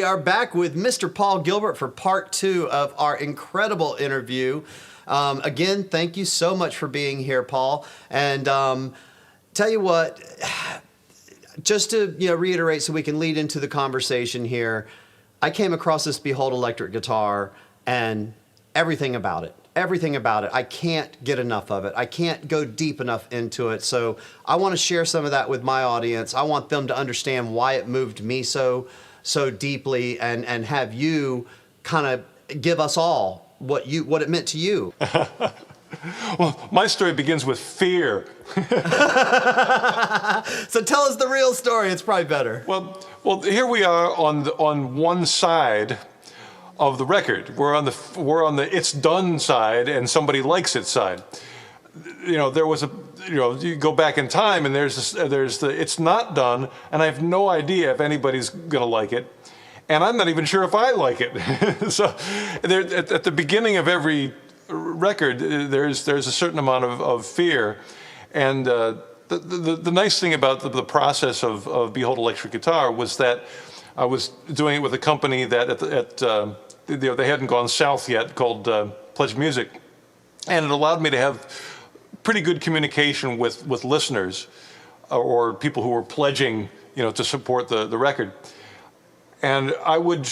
are back with Mr. Paul Gilbert for part 2 of our incredible interview. Again, thank you so much for being here, Paul. And tell you what, just to reiterate so we can lead into the conversation here, I came across this Behold electric guitar and everything about it, I can't get enough of it. I can't go deep enough into it. So I want to share some of that with my audience. I want them to understand why it moved me so deeply, and have you kind of give us all what it meant to you. Well, my story begins with fear. So tell us the real story. It's probably better. Well, here we are on one side of the record. We're on the it's done side, and somebody likes it side. There was you go back in time, and there's the it's not done, and I have no idea if anybody's gonna like it, and I'm not even sure if I like it. So at the beginning of every record, there's a certain amount of fear, and the nice thing about the process of Behold Electric Guitar was that I was doing it with a company that they hadn't gone south yet, called Pledge Music, and it allowed me to have pretty good communication with listeners or people who were pledging, to support the record. And I would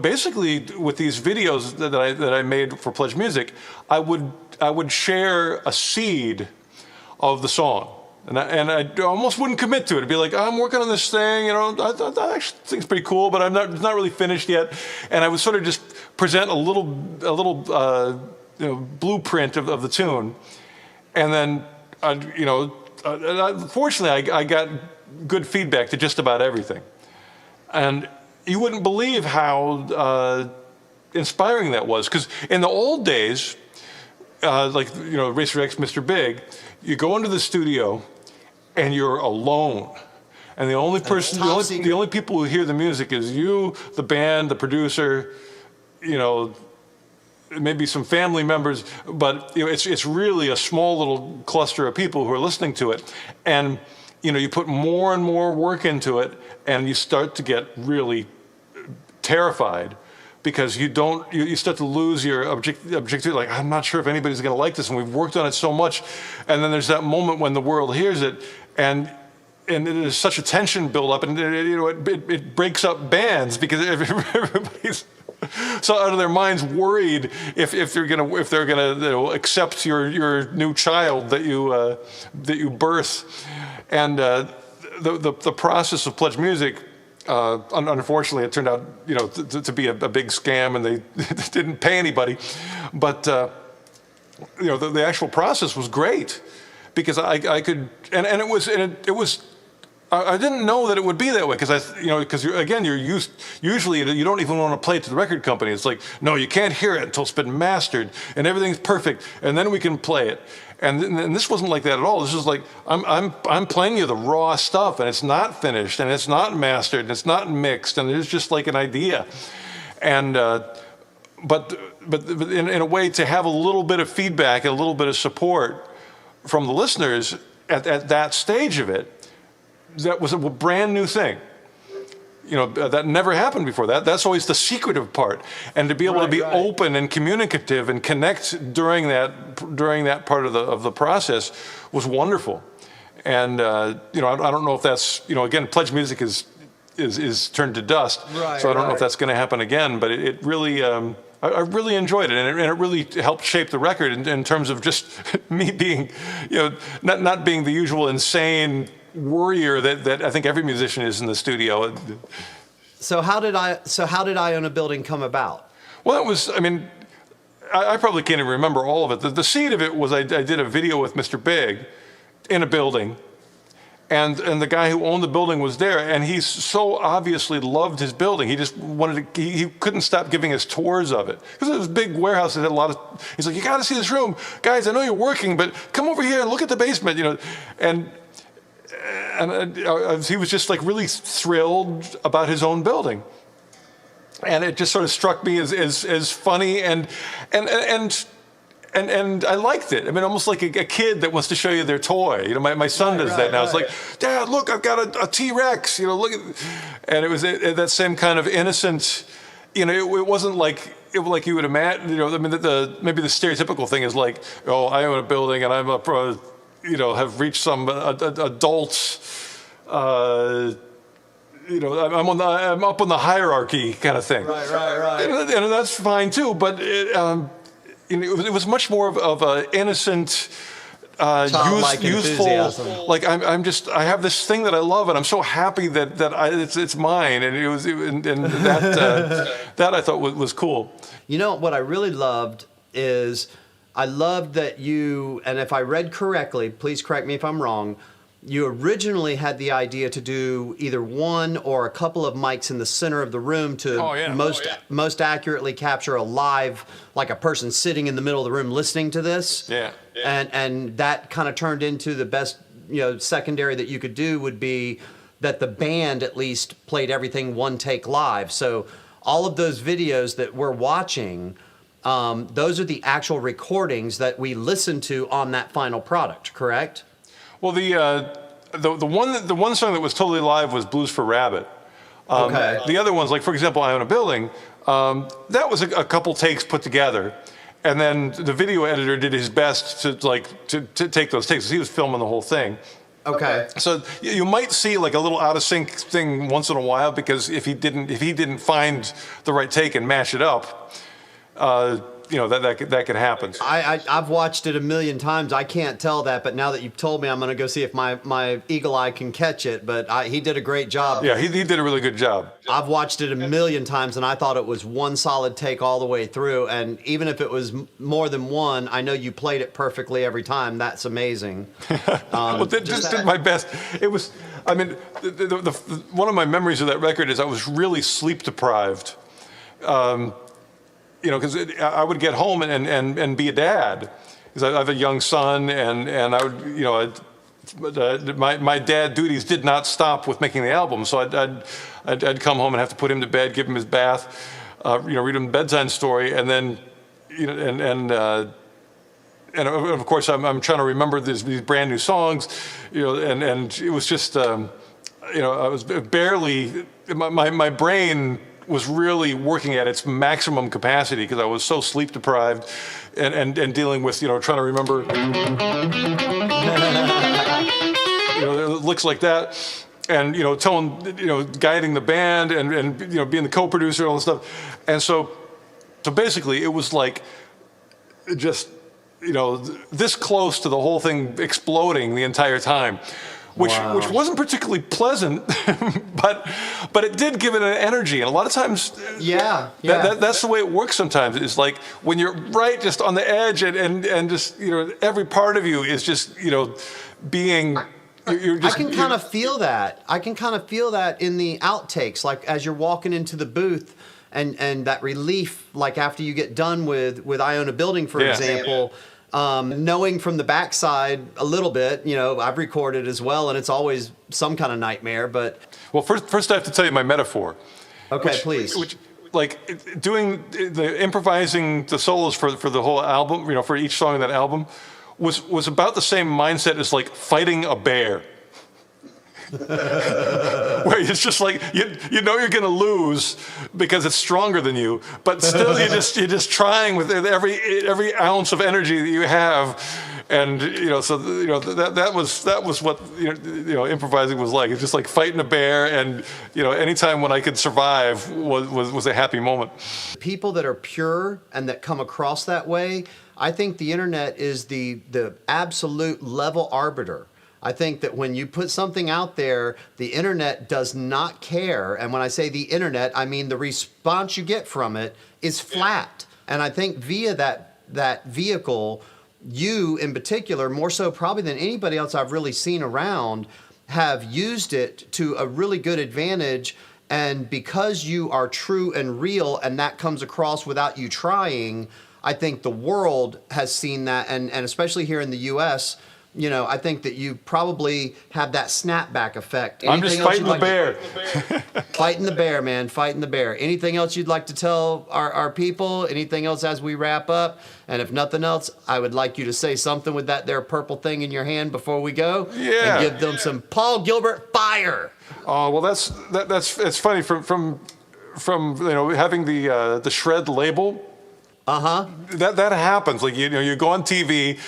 basically, with these videos that I made for Pledge Music, I would share a seed of the song. And I almost wouldn't commit to it. It'd be like, I'm working on this thing, I actually think it's pretty cool, but it's not really finished yet. And I would sort of just present a little blueprint of the tune. And then, fortunately, I got good feedback to just about everything. And you wouldn't believe how inspiring that was. Because in the old days, RacerX, Mr. Big, you go into the studio and you're alone. And the only people who hear the music is you, the band, the producer, maybe some family members, but it's really a small little cluster of people who are listening to it. And you put more and more work into it, and you start to get really terrified, because you start to lose your objectivity. Like, I'm not sure if anybody's going to like this, and we've worked on it so much. And then there's that moment when the world hears it, and there's such a tension build up, and it breaks up bands, because everybody's so out of their minds, worried if they're gonna accept your new child that you birth. And the process of Pledge Music, unfortunately, it turned out to be a big scam, and they didn't pay anybody. But the actual process was great, because I could, and it was. I didn't know that it would be that way, because you're usually you don't even want to play it to the record company. It's like, no, you can't hear it until it's been mastered and everything's perfect, and then we can play it. And this wasn't like that at all. This was like, I'm playing you the raw stuff, and it's not finished, and it's not mastered, and it's not mixed, and it's just like an idea. And but in a way, to have a little bit of feedback and a little bit of support from the listeners at that stage of it, that was a brand new thing. That never happened before. That's always the secretive part. And to be able to be open and communicative and connect during that part of the process was wonderful. And I don't know if that's, again, Pledge Music is turned to dust. So I don't know if that's going to happen again. But it really, I really enjoyed it, and it really helped shape the record in terms of just me being, not being the usual insane worrier that I think every musician is in the studio. So how did I Own a Building come about? Well, it was, I probably can't even remember all of it. The seed of it was I did a video with Mr. Big in a building, and the guy who owned the building was there, and he so obviously loved his building. He just wanted to, he couldn't stop giving us tours of it. Because it was a big warehouse that had a lot of, he's like, you got to see this room. Guys, I know you're working, but come over here and look at the basement, And he was just like really thrilled about his own building, and it just sort of struck me as funny and And I liked it. I mean, almost like a kid that wants to show you their toy. You know, my son does that now. It's like, Dad, look, I've got a T-Rex. You know, look at, and it was that same kind of innocent. You know, it wasn't like you would imagine. You know, I mean, maybe the stereotypical thing is like, oh, I own a building and I'm you know, have reached some adults. You know, I'm up on the hierarchy kind of thing. Right. And that's fine too, but it was much more of an innocent, useful. Enthusiasm. Like I have this thing that I love, and I'm so happy that it's mine, and that I thought was cool. You know what I really loved is I loved that you, and if I read correctly, please correct me if I'm wrong, you originally had the idea to do either one or a couple of mics in the center of the room to most accurately capture a live, like a person sitting in the middle of the room listening to this. Yeah. And that kind of turned into the best, you know, secondary that you could do would be that the band at least played everything one take live. So all of those videos that we're watching, those are the actual recordings that we listened to on that final product, correct? Well, the one song that was totally live was Blues for Rabbit. Okay. The other ones, like for example, I Own a Building, that was a couple takes put together, and then the video editor did his best to take those takes. He was filming the whole thing. Okay. So you might see like a little out of sync thing once in a while, because if he didn't find the right take and mash it up, you know, that could happen. I've watched it a million times. I can't tell that, but now that you've told me, I'm going to go see if my eagle eye can catch it. But he did a great job. Yeah, he did a really good job. I've watched it a million times, and I thought it was one solid take all the way through. And even if it was more than one, I know you played it perfectly every time. That's amazing. Well, just did my best. It was, I mean, one of my memories of that record is I was really sleep deprived. You know, because I would get home and be a dad, because I have a young son, and I would, you know, my dad duties did not stop with making the album. So I'd come home and have to put him to bed, give him his bath, you know, read him a bedtime story, and then, you know, and of course I'm trying to remember these brand new songs, you know, and it was just, you know, I was barely, my brain was really working at its maximum capacity because I was so sleep deprived and dealing with, you know, trying to remember, you know, looks like that, and, you know, guiding the band and you know, being the co-producer and all this stuff. And so basically it was like just, you know, this close to the whole thing exploding the entire time. Which wasn't particularly pleasant, but it did give it an energy, and a lot of times, that's the way it works. Sometimes it's like when you're right just on the edge, and just, you know, every part of you is just, you know, being. You're just, I can kind of feel that. I can kind of feel that in the outtakes, like as you're walking into the booth, and that relief, like after you get done with I Own a Building, for example. Knowing from the backside a little bit, you know, I've recorded as well, and it's always some kind of nightmare. But well, first I have to tell you my metaphor. Okay, please. Which, like, doing the improvising the solos for the whole album, you know, for each song in that album, was about the same mindset as like fighting a bear. Where it's just like you know you're going to lose because it's stronger than you, but still you're just trying with every ounce of energy that you have, and you know, so you know that was what you know improvising was like. It's just like fighting a bear, and you know, anytime when I could survive was a happy moment. People that are pure and that come across that way, I think the internet is the absolute level arbiter. I think that when you put something out there, the internet does not care. And when I say the internet, I mean the response you get from it is flat. And I think via that vehicle, you in particular, more so probably than anybody else I've really seen around, have used it to a really good advantage. And because you are true and real, and that comes across without you trying, I think the world has seen that, and especially here in the U.S., I think that you probably have that snapback effect. I'm just fighting the bear. Fighting the bear, man. Fighting the bear. Anything else you'd like to tell our people? Anything else as we wrap up? And if nothing else, I would like you to say something with that there purple thing in your hand before we go. Yeah. And give them some Paul Gilbert fire. Oh, well, it's funny from having the shred label. That happens. Like you go on TV,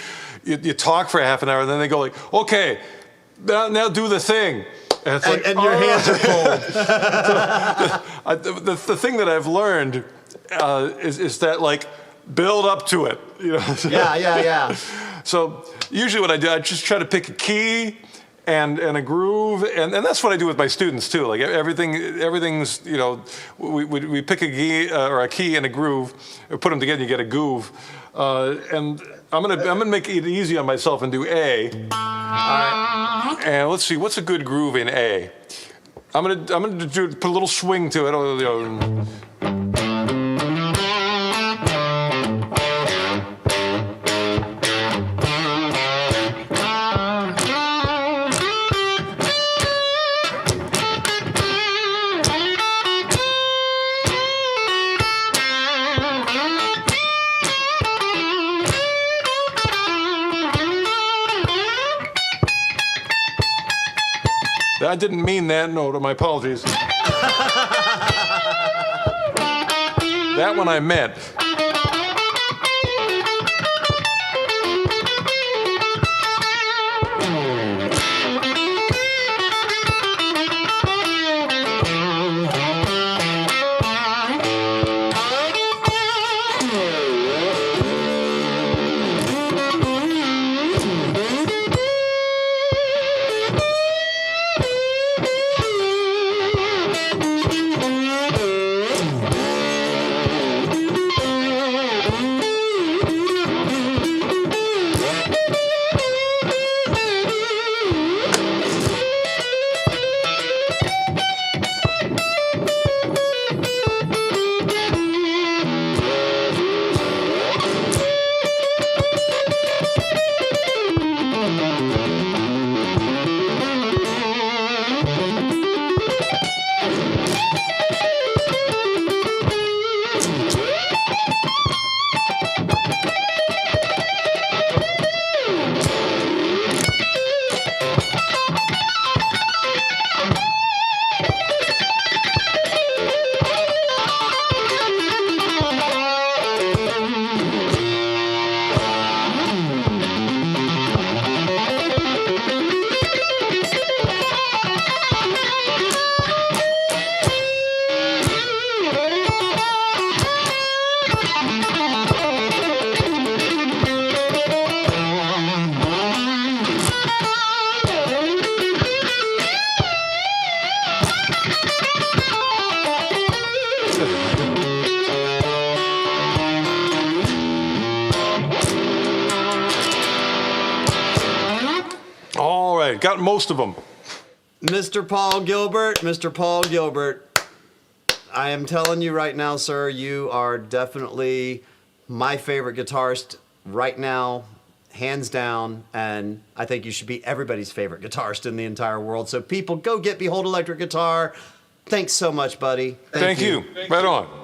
you talk for half an hour, and then they go like, okay, now do the thing. And it's like, and your hands are cold. The thing that I've learned is that like build up to it. Yeah. So usually what I do, I just try to pick a key and a groove, and that's what I do with my students too. Like everything's we pick a key and a groove, put them together, you get a groove, and I'm gonna make it easy on myself and do A. All right. And let's see, what's a good groove in A? I'm gonna put a little swing to it. I didn't mean that note, my apologies. That one I meant. All right, got most of them. Mr. Paul Gilbert, I am telling you right now, sir, you are definitely my favorite guitarist right now, hands down, and I think you should be everybody's favorite guitarist in the entire world. So people, go get Behold Electric Guitar. Thanks so much, buddy. Thank you. Right on.